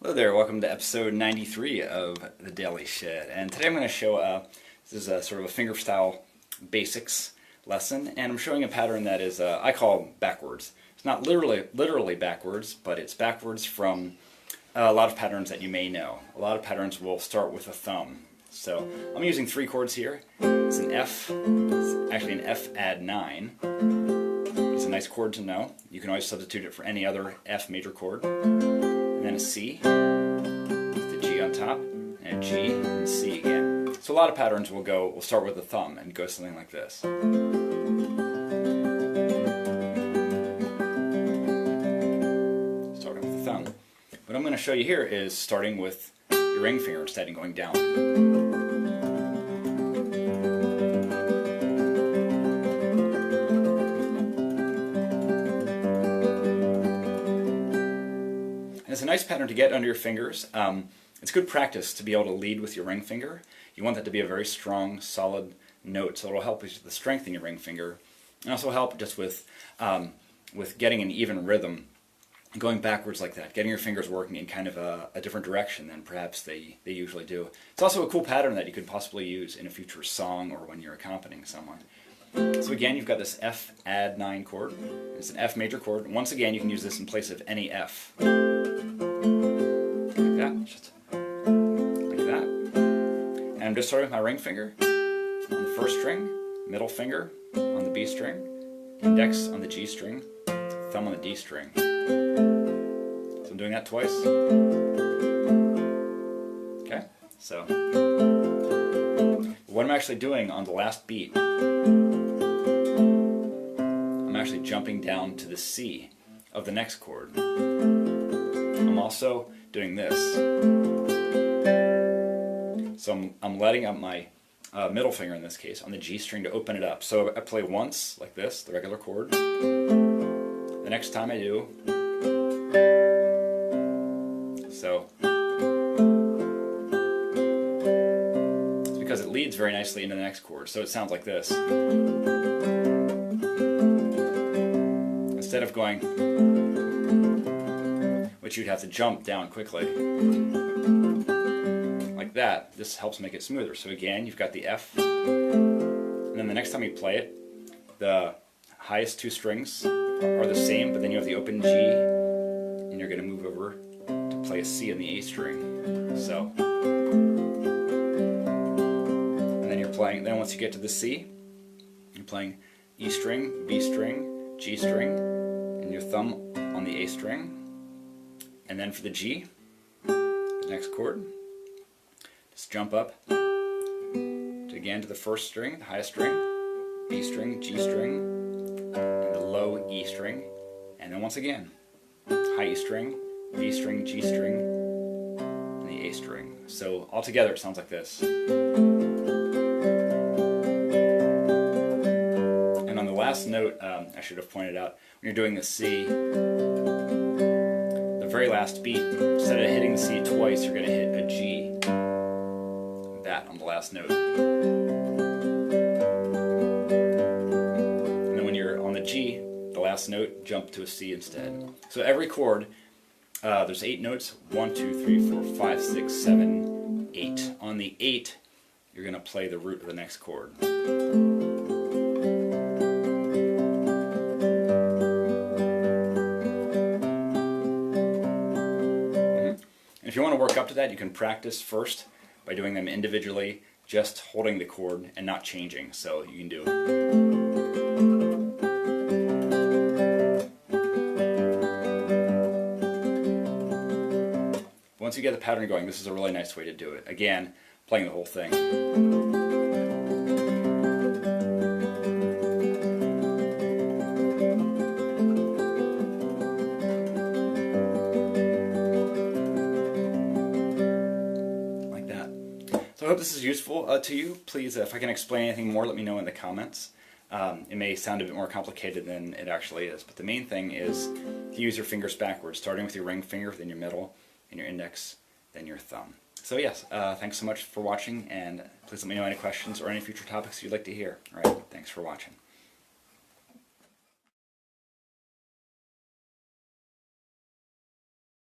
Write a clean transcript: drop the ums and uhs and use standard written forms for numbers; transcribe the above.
Hello there, welcome to episode 93 of the Daily Shed. And today I'm going to show, this is a sort of a fingerstyle basics lesson, and I'm showing a pattern that is, I call backwards. It's not literally backwards, but it's backwards from a lot of patterns that you may know. A lot of patterns will start with a thumb. So I'm using three chords here. It's an F, it's actually an F add 9. It's a nice chord to know. You can always substitute it for any other F major chord. And then a C, with the G on top, and a G, and C again. So a lot of patterns will start with a thumb and go something like this. Starting with the thumb. What I'm going to show you here is starting with your ring finger instead and going down. It's a nice pattern to get under your fingers. It's good practice to be able to lead with your ring finger. You want that to be a very strong, solid note, so it'll help with the strength in your ring finger, and also help just with getting an even rhythm, going backwards like that, getting your fingers working in kind of a different direction than perhaps they usually do. It's also a cool pattern that you could possibly use in a future song or when you're accompanying someone. So again, you've got this F add 9 chord. It's an F major chord. Once again, you can use this in place of any F. Like that, just like that. And I'm just starting with my ring finger on the first string, middle finger on the B string, index on the G string, thumb on the D string. So I'm doing that twice. Okay, so what I'm actually doing on the last beat, I'm actually jumping down to the C of the next chord. I'm also doing this. So I'm letting up my middle finger in this case on the G string to open it up. So I play once like this, the regular chord. The next time I do, so it's because it leads very nicely into the next chord. So it sounds like this. Instead of going, which you'd have to jump down quickly, like that, this helps make it smoother. So again, you've got the F, and then the next time you play it, the highest two strings are the same, but then you have the open G, and you're going to move over to play a C on the A string. So, and then you're playing, then once you get to the C, you're playing E string, B string, G string, and your thumb on the A string. And then for the G, the next chord, just jump up again to the first string, the highest string, B string, G string, and the low E string, and then once again, high E string, B string, G string, and the A string. So all together it sounds like this. And on the last note, I should have pointed out, when you're doing the C, very last beat, instead of hitting the C twice, you're going to hit a G, that on the last note. And then when you're on the G, the last note, jump to a C instead. So every chord, there's 8 notes, 1, 2, 3, 4, 5, 6, 7, 8. On the 8, you're going to play the root of the next chord. If you want to work up to that, you can practice first by doing them individually, just holding the chord and not changing. So you can do. Once you get the pattern going, this is a really nice way to do it. Again, playing the whole thing. So I hope this is useful to you. Please, if I can explain anything more, let me know in the comments. It may sound a bit more complicated than it actually is, but the main thing is to use your fingers backwards, starting with your ring finger, then your middle, and your index, then your thumb. So yes, thanks so much for watching, and please let me know any questions or any future topics you'd like to hear. All right, thanks for watching.